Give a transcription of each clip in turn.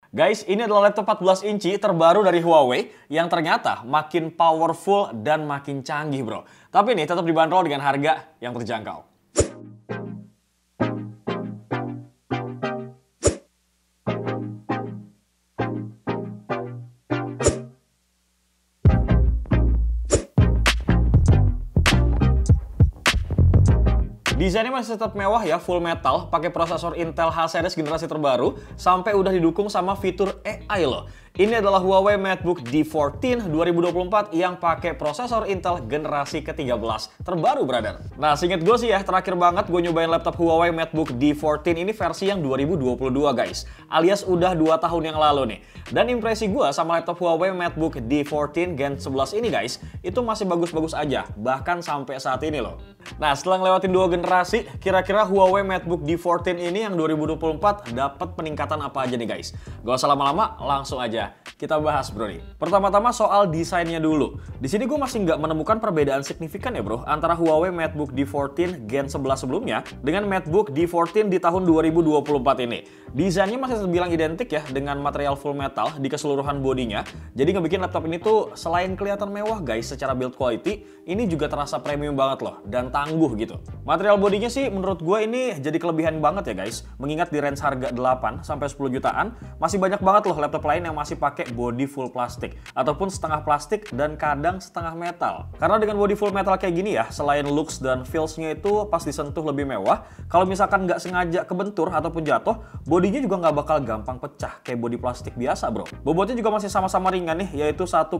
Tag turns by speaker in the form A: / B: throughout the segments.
A: Guys, ini adalah laptop 14 inci terbaru dari Huawei yang ternyata makin powerful dan makin canggih, bro. Tapi nih tetap dibanderol dengan harga yang terjangkau. Desainnya masih tetap mewah ya, full metal, pakai prosesor Intel H-series generasi terbaru, sampai udah didukung sama fitur AI loh. Ini adalah Huawei MateBook D14 2024 yang pakai prosesor Intel generasi ke-13 terbaru, brother. Nah, seinget gue sih ya, terakhir banget gue nyobain laptop Huawei MateBook D14 ini versi yang 2022 guys, alias udah 2 tahun yang lalu nih. Dan impresi gue sama laptop Huawei MateBook D14 Gen 11 ini guys, itu masih bagus-bagus aja, bahkan sampai saat ini loh. Nah, setelah ngelewatin 2 generasi, kira-kira Huawei MateBook D14 ini yang 2024 dapat peningkatan apa aja nih guys? Gak usah lama-lama, langsung aja kita bahas bro nih. Pertama-tama soal desainnya dulu. Di sini gue masih nggak menemukan perbedaan signifikan ya bro antara Huawei MateBook D14 Gen 11 sebelumnya dengan MateBook D14 di tahun 2024 ini. Desainnya masih terbilang identik ya dengan material full metal di keseluruhan bodinya. Jadi ngebikin laptop ini tuh selain kelihatan mewah guys secara build quality, ini juga terasa premium banget loh dan tangguh gitu. Material bodinya sih menurut gue ini jadi kelebihan banget ya guys. Mengingat di range harga 8 sampai 10 jutaan, masih banyak banget loh laptop lain yang masih pakai body full plastik ataupun setengah plastik dan kadang setengah metal. Karena dengan body full metal kayak gini ya, selain looks dan feels-nya itu pas disentuh lebih mewah, kalau misalkan nggak sengaja kebentur ataupun jatuh, bodinya juga nggak bakal gampang pecah kayak body plastik biasa bro. Bobotnya juga masih sama-sama ringan nih, yaitu 1,39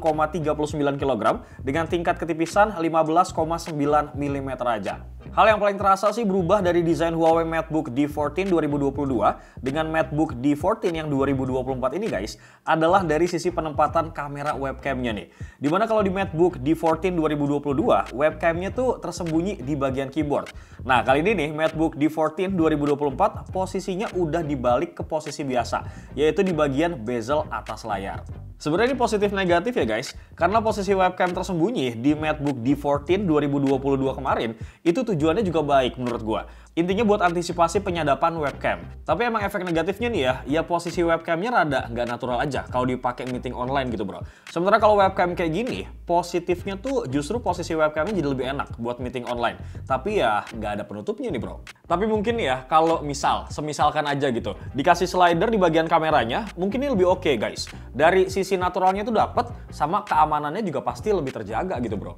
A: kg dengan tingkat ketipisan 15,9 mm aja. Hal yang paling terasa sih berubah dari desain Huawei MateBook D14 2022 dengan MateBook D14 yang 2024 ini guys, adalah dari sisi penempatan kamera webcamnya nih. Dimana kalau di MateBook D14 2022, webcamnya tuh tersembunyi di bagian keyboard. Nah, kali ini nih MateBook D14 2024 posisinya udah dibalik ke posisi biasa, yaitu di bagian bezel atas layar. Sebenarnya ini positif negatif ya guys, karena posisi webcam tersembunyi di MateBook D14 2022 kemarin, itu tujuannya juga baik menurut gua. Intinya buat antisipasi penyadapan webcam. Tapi emang efek negatifnya nih ya posisi webcamnya rada nggak natural aja kalau dipakai meeting online gitu bro. Sementara kalau webcam kayak gini, positifnya tuh justru posisi webcamnya jadi lebih enak buat meeting online. Tapi ya nggak ada penutupnya nih bro. Tapi mungkin ya kalau semisalkan aja gitu, dikasih slider di bagian kameranya, mungkin ini lebih oke guys. Dari sisi naturalnya tuh dapet, sama keamanannya juga pasti lebih terjaga gitu bro.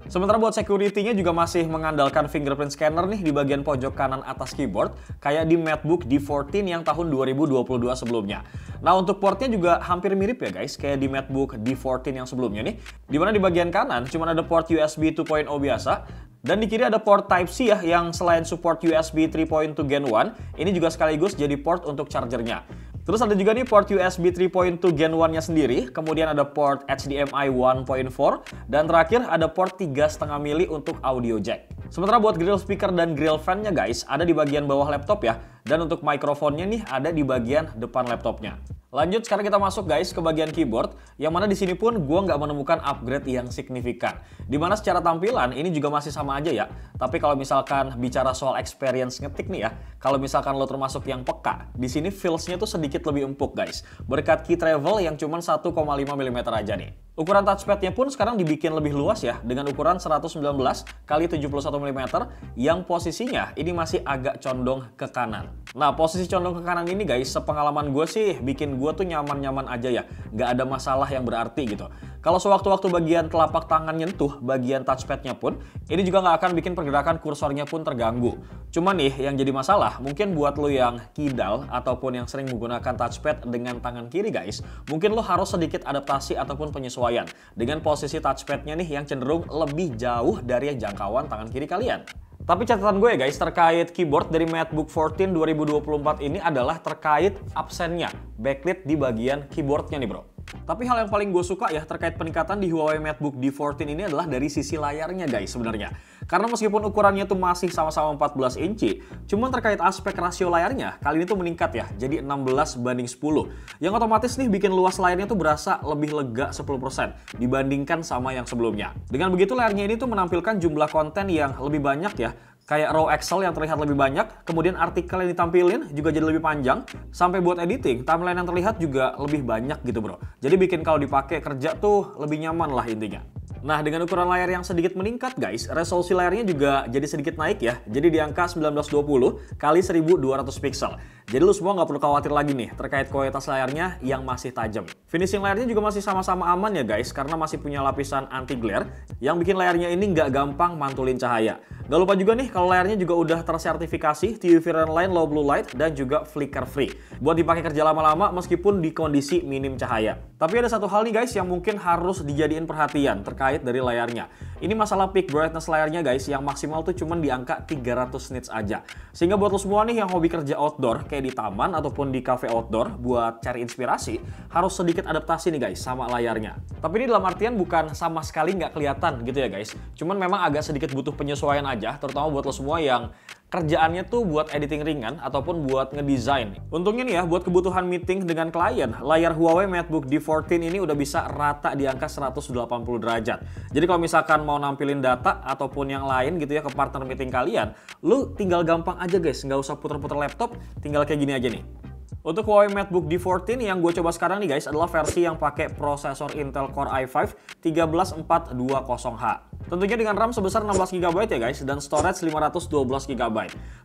A: Sementara buat security-nya juga masih mengandalkan fingerprint scanner nih di bagian pojok kanan atas keyboard, kayak di MateBook D14 yang tahun 2022 sebelumnya. Nah, untuk portnya juga hampir mirip ya guys, kayak di MateBook D14 yang sebelumnya nih, dimana di bagian kanan cuma ada port USB 2.0 biasa, dan di kiri ada port Type-C ya, yang selain support USB 3.2 Gen 1, ini juga sekaligus jadi port untuk chargernya. Terus ada juga nih port USB 3.2 Gen 1-nya sendiri, kemudian ada port HDMI 1.4, dan terakhir ada port 3,5 mili untuk audio jack. Sementara buat grill speaker dan grill fan-nya guys, ada di bagian bawah laptop ya, dan untuk mikrofonnya nih ada di bagian depan laptopnya. Lanjut, sekarang kita masuk guys ke bagian keyboard, yang mana di sini pun gue nggak menemukan upgrade yang signifikan. Dimana secara tampilan ini juga masih sama aja ya, tapi kalau misalkan bicara soal experience ngetik nih ya, kalau misalkan lo termasuk yang peka, di sini feels-nya tuh sedikit lebih empuk guys, berkat key travel yang cuma 1,5 mm aja nih. Ukuran touchpad-nya pun sekarang dibikin lebih luas ya, dengan ukuran 119 x 71 mm yang posisinya ini masih agak condong ke kanan. Nah, posisi condong ke kanan ini guys, sepengalaman gue sih bikin gue tuh nyaman-nyaman aja ya, nggak ada masalah yang berarti gitu. Kalau sewaktu-waktu bagian telapak tangan nyentuh bagian touchpad-nya pun, ini juga nggak akan bikin pergerakan kursornya pun terganggu. Cuma nih, yang jadi masalah, mungkin buat lo yang kidal ataupun yang sering menggunakan touchpad dengan tangan kiri guys, mungkin lo harus sedikit adaptasi ataupun penyesuaian dengan posisi touchpad-nya nih yang cenderung lebih jauh dari jangkauan tangan kiri kalian. Tapi catatan gue ya guys terkait keyboard dari MateBook 14 2024 ini adalah terkait absennya backlit di bagian keyboardnya nih bro. Tapi hal yang paling gue suka ya terkait peningkatan di Huawei MateBook D14 ini adalah dari sisi layarnya guys sebenarnya. Karena meskipun ukurannya tuh masih sama-sama 14 inci, cuman terkait aspek rasio layarnya kali ini tuh meningkat ya, jadi 16:10. Yang otomatis nih bikin luas layarnya tuh berasa lebih lega 10% dibandingkan sama yang sebelumnya. Dengan begitu layarnya ini tuh menampilkan jumlah konten yang lebih banyak ya, Kayak row Excel yang terlihat lebih banyak, kemudian artikel yang ditampilin juga jadi lebih panjang, sampai buat editing, timeline yang terlihat juga lebih banyak gitu bro. Jadi bikin kalau dipakai kerja tuh lebih nyaman lah intinya. Nah, dengan ukuran layar yang sedikit meningkat guys, resolusi layarnya juga jadi sedikit naik ya. Jadi di angka 1920 kali 1200 pixel. Jadi lu semua nggak perlu khawatir lagi nih terkait kualitas layarnya yang masih tajam. Finishing layarnya juga masih sama-sama aman ya guys, karena masih punya lapisan anti glare yang bikin layarnya ini nggak gampang mantulin cahaya. Gak lupa juga nih kalau layarnya juga udah tersertifikasi UV Line Low Blue Light dan juga flicker free. Buat dipakai kerja lama-lama meskipun di kondisi minim cahaya. Tapi ada satu hal nih guys yang mungkin harus dijadiin perhatian terkait dari layarnya. Ini masalah peak brightness layarnya guys yang maksimal tuh cuman di angka 300 nits aja. Sehingga buat lo semua nih yang hobi kerja outdoor kayak di taman ataupun di cafe outdoor buat cari inspirasi, harus sedikit adaptasi nih guys sama layarnya. Tapi ini dalam artian bukan sama sekali nggak kelihatan gitu ya guys. Cuman memang agak sedikit butuh penyesuaian aja, terutama buat lo semua yang kerjaannya tuh buat editing ringan ataupun buat ngedesain. Untungnya nih ya, buat kebutuhan meeting dengan klien, layar Huawei MateBook D14 ini udah bisa rata di angka 180 derajat. Jadi kalau misalkan mau nampilin data ataupun yang lain gitu ya ke partner meeting kalian, lu tinggal gampang aja guys, nggak usah puter-puter laptop, tinggal kayak gini aja nih. Untuk Huawei MateBook D14 yang gue coba sekarang nih guys adalah versi yang pakai prosesor Intel Core i5 13420H. Tentunya dengan RAM sebesar 16GB ya guys dan storage 512GB.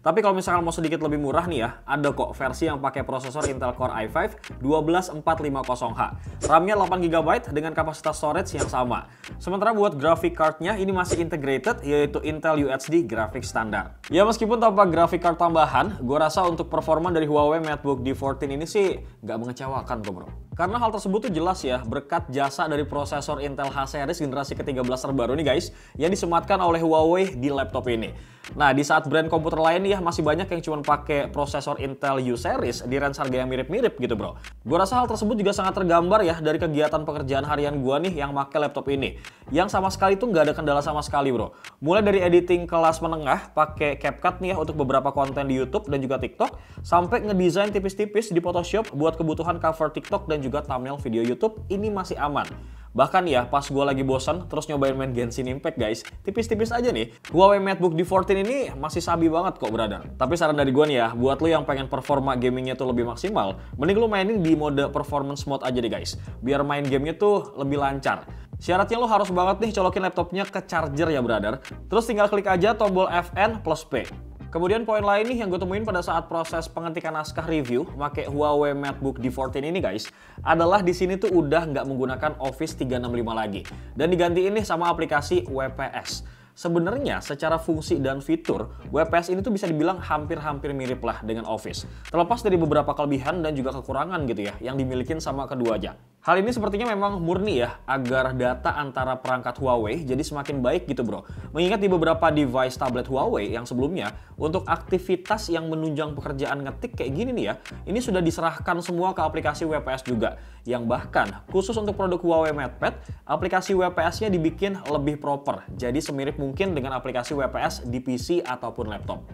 A: Tapi kalau misalkan mau sedikit lebih murah nih ya, ada kok versi yang pakai prosesor Intel Core i5 12450H. RAM-nya 8GB dengan kapasitas storage yang sama. Sementara buat graphic card-nya ini masih integrated yaitu Intel UHD graphics standar. Ya meskipun tanpa graphic card tambahan, gue rasa untuk performa dari Huawei MateBook D14 ini sih nggak mengecewakan kok bro. Karena hal tersebut tuh jelas ya berkat jasa dari prosesor Intel H series generasi ke-13 terbaru nih guys yang disematkan oleh Huawei di laptop ini. Nah, di saat brand komputer lain ya masih banyak yang cuma pakai prosesor Intel U series di range harga yang mirip-mirip gitu bro. Gue rasa hal tersebut juga sangat tergambar ya dari kegiatan pekerjaan harian gue nih yang pakai laptop ini. Yang sama sekali tuh nggak ada kendala sama sekali bro. Mulai dari editing kelas menengah pakai CapCut nih ya untuk beberapa konten di YouTube dan juga TikTok, sampai ngedesain tipis-tipis di Photoshop buat kebutuhan cover TikTok dan juga thumbnail video YouTube ini masih aman. Bahkan ya pas gue lagi bosan terus nyobain main Genshin Impact guys, tipis-tipis aja nih, Huawei MateBook D14 ini masih sabi banget kok brother. Tapi saran dari gue nih ya, buat lo yang pengen performa gamingnya tuh lebih maksimal, mending lo mainin di mode performance mode aja deh guys, biar main gamenya tuh lebih lancar. Syaratnya lo harus banget nih colokin laptopnya ke charger ya brother, terus tinggal klik aja tombol FN plus P. Kemudian poin lain nih yang gue temuin pada saat proses pengetikan naskah review pakai Huawei MateBook D14 ini guys, adalah di sini tuh udah nggak menggunakan Office 365 lagi dan digantiin nih sama aplikasi WPS. Sebenarnya secara fungsi dan fitur, WPS ini tuh bisa dibilang hampir-hampir mirip lah dengan Office. Terlepas dari beberapa kelebihan dan juga kekurangan gitu ya yang dimilikin sama keduanya. Hal ini sepertinya memang murni ya agar data antara perangkat Huawei jadi semakin baik gitu bro. Mengingat di beberapa device tablet Huawei yang sebelumnya untuk aktivitas yang menunjang pekerjaan ngetik kayak gini nih ya, ini sudah diserahkan semua ke aplikasi WPS juga. Yang bahkan khusus untuk produk Huawei MatePad, aplikasi WPS-nya dibikin lebih proper. Jadi semirip mungkin dengan aplikasi WPS di PC ataupun laptop.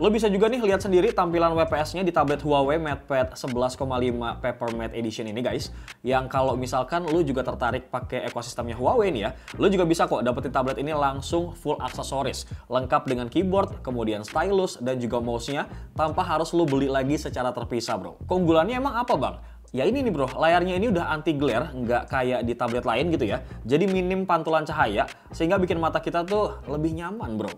A: Lo bisa juga nih lihat sendiri tampilan WPS-nya di tablet Huawei MatePad 11,5 Papermate Edition ini guys. Yang kalau misalkan lo juga tertarik pakai ekosistemnya Huawei nih ya, lo juga bisa kok dapetin tablet ini langsung full aksesoris, lengkap dengan keyboard, kemudian stylus dan juga mouse-nya tanpa harus lo beli lagi secara terpisah bro. Keunggulannya emang apa bang? Ya ini nih bro, layarnya ini udah anti glare, nggak kayak di tablet lain gitu ya. Jadi minim pantulan cahaya, sehingga bikin mata kita tuh lebih nyaman bro.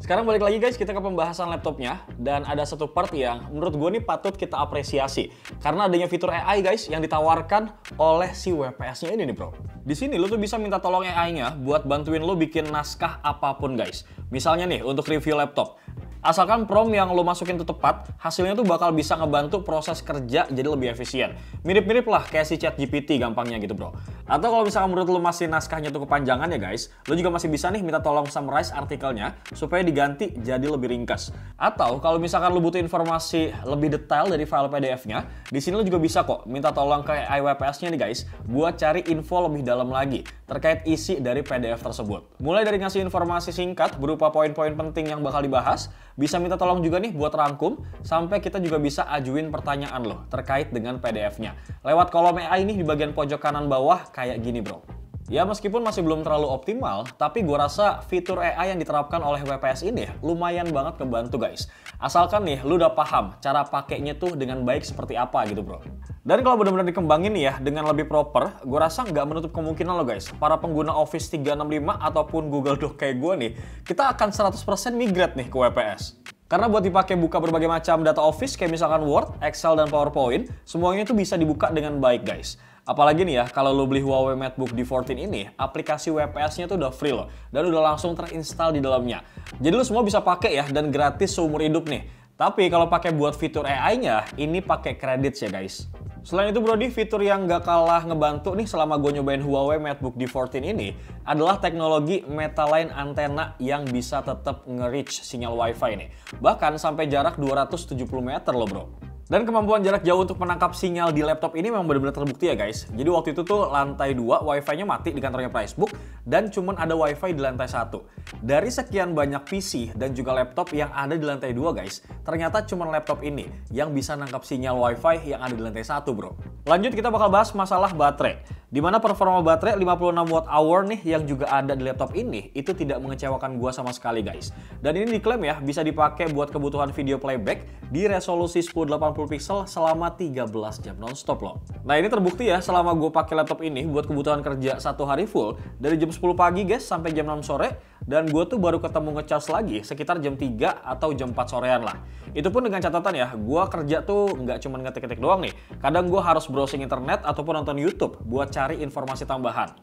A: Sekarang balik lagi guys, kita ke pembahasan laptopnya. Dan ada satu part yang menurut gue nih patut kita apresiasi. Karena adanya fitur AI guys yang ditawarkan oleh si WPS-nya ini nih bro. Di sini lo tuh bisa minta tolong AI-nya buat bantuin lo bikin naskah apapun guys. Misalnya nih untuk review laptop. Asalkan prompt yang lo masukin itu tepat, hasilnya tuh bakal bisa ngebantu proses kerja jadi lebih efisien. Mirip-mirip lah kayak si ChatGPT gampangnya gitu bro. Atau kalau misalkan menurut lo masih naskahnya tuh kepanjangan ya guys, lo juga masih bisa nih minta tolong summarize artikelnya supaya diganti jadi lebih ringkas. Atau kalau misalkan lo butuh informasi lebih detail dari file PDF-nya, di sini lo juga bisa kok minta tolong ke AI WPS-nya nih guys buat cari info lebih dalam lagi terkait isi dari PDF tersebut. Mulai dari ngasih informasi singkat berupa poin-poin penting yang bakal dibahas, bisa minta tolong juga nih buat rangkum, sampai kita juga bisa ajuin pertanyaan loh terkait dengan PDF-nya. Lewat kolom AI ini di bagian pojok kanan bawah kayak gini bro. Ya meskipun masih belum terlalu optimal, tapi gue rasa fitur AI yang diterapkan oleh WPS ini lumayan banget ngebantu guys. Asalkan nih lu udah paham cara pakainya tuh dengan baik seperti apa gitu bro. Dan kalau benar-benar dikembangin ya dengan lebih proper, gue rasa nggak menutup kemungkinan lo guys, para pengguna Office 365 ataupun Google Doc kayak gue nih, kita akan 100% migrate nih ke WPS. Karena buat dipakai buka berbagai macam data Office kayak misalkan Word, Excel, dan PowerPoint, semuanya itu bisa dibuka dengan baik guys. Apalagi nih ya, kalau lo beli Huawei MateBook D14 ini, aplikasi WPS-nya tuh udah free loh, dan udah langsung terinstall di dalamnya. Jadi lo semua bisa pakai ya, dan gratis seumur hidup nih. Tapi kalau pakai buat fitur AI-nya, ini pakai credits ya guys. Selain itu Brody, fitur yang gak kalah ngebantu nih selama gue nyobain Huawei MateBook D14 ini adalah teknologi Metaline Antenna yang bisa tetap nge-reach sinyal Wi-Fi nih. Bahkan sampai jarak 270 meter loh bro. Dan kemampuan jarak jauh untuk menangkap sinyal di laptop ini memang benar-benar terbukti ya guys. Jadi waktu itu tuh lantai 2 Wi-Fi-nya mati di kantornya Facebook dan cuman ada Wi-Fi di lantai 1. Dari sekian banyak PC dan juga laptop yang ada di lantai 2 guys, ternyata cuman laptop ini yang bisa nangkap sinyal Wi-Fi yang ada di lantai 1 bro. Lanjut kita bakal bahas masalah baterai. Dimana performa baterai 56 Wh nih yang juga ada di laptop ini itu tidak mengecewakan gua sama sekali guys. Dan ini diklaim ya bisa dipakai buat kebutuhan video playback di resolusi 1080 pixel selama 13 jam nonstop loh. Nah ini terbukti ya selama gue pakai laptop ini buat kebutuhan kerja 1 hari full dari jam 10 pagi guys sampai jam 6 sore dan gue tuh baru ketemu ngecas lagi sekitar jam 3 atau jam 4 sorean lah. Itu pun dengan catatan ya, gue kerja tuh nggak cuma ngetik-ngetik doang nih. Kadang gue harus browsing internet ataupun nonton YouTube buat cari informasi tambahan.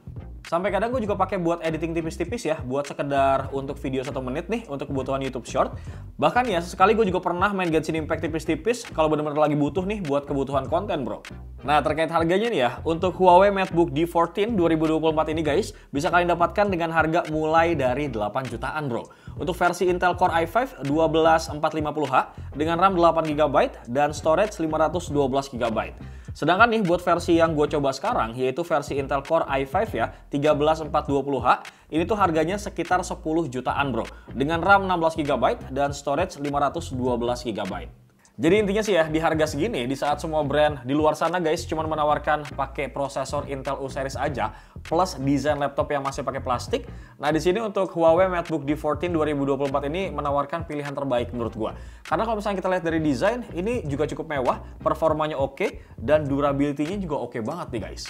A: Sampai kadang gue juga pakai buat editing tipis-tipis ya, buat sekedar untuk video 1 menit nih, untuk kebutuhan YouTube Short. Bahkan ya, sesekali gue juga pernah main Genshin Impact tipis-tipis kalau bener-bener lagi butuh nih buat kebutuhan konten bro. Nah terkait harganya nih ya, untuk Huawei MateBook D14 2024 ini guys, bisa kalian dapatkan dengan harga mulai dari 8 jutaan bro. Untuk versi Intel Core i5 12450H dengan RAM 8GB dan storage 512GB. Sedangkan nih buat versi yang gue coba sekarang yaitu versi Intel Core i5 ya 13420H ini tuh harganya sekitar 10 jutaan bro dengan RAM 16GB dan storage 512GB. Jadi intinya sih ya di harga segini di saat semua brand di luar sana guys cuman menawarkan pakai prosesor Intel U series aja plus desain laptop yang masih pakai plastik. Nah di sini untuk Huawei MateBook D14 2024 ini menawarkan pilihan terbaik menurut gua. Karena kalau misalnya kita lihat dari desain ini juga cukup mewah, performanya oke dan durability-nya juga oke banget nih guys.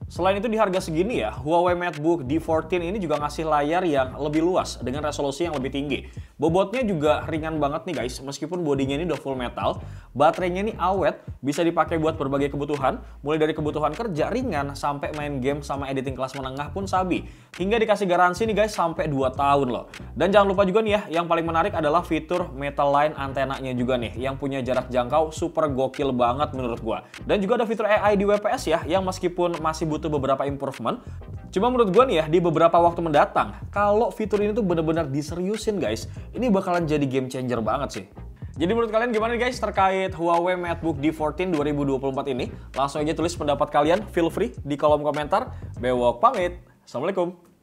A: Selain itu di harga segini ya, Huawei MateBook D14 ini juga ngasih layar yang lebih luas dengan resolusi yang lebih tinggi. Bobotnya juga ringan banget nih guys, meskipun bodinya ini udah full metal, baterainya ini awet, bisa dipakai buat berbagai kebutuhan, mulai dari kebutuhan kerja ringan sampai main game sama editing kelas menengah pun sabi. Hingga dikasih garansi nih guys sampai 2 tahun loh. Dan jangan lupa juga nih ya, yang paling menarik adalah fitur Metaline antenanya juga nih, yang punya jarak jangkau super gokil banget menurut gua. Dan juga ada fitur AI di WPS ya, yang meskipun masih butuh beberapa improvement. Cuma menurut gue nih ya, di beberapa waktu mendatang, kalau fitur ini tuh bener-bener diseriusin guys, ini bakalan jadi game changer banget sih. Jadi menurut kalian gimana nih guys terkait Huawei MateBook D14 2024 ini? Langsung aja tulis pendapat kalian, feel free di kolom komentar. Bewok pamit. Assalamualaikum.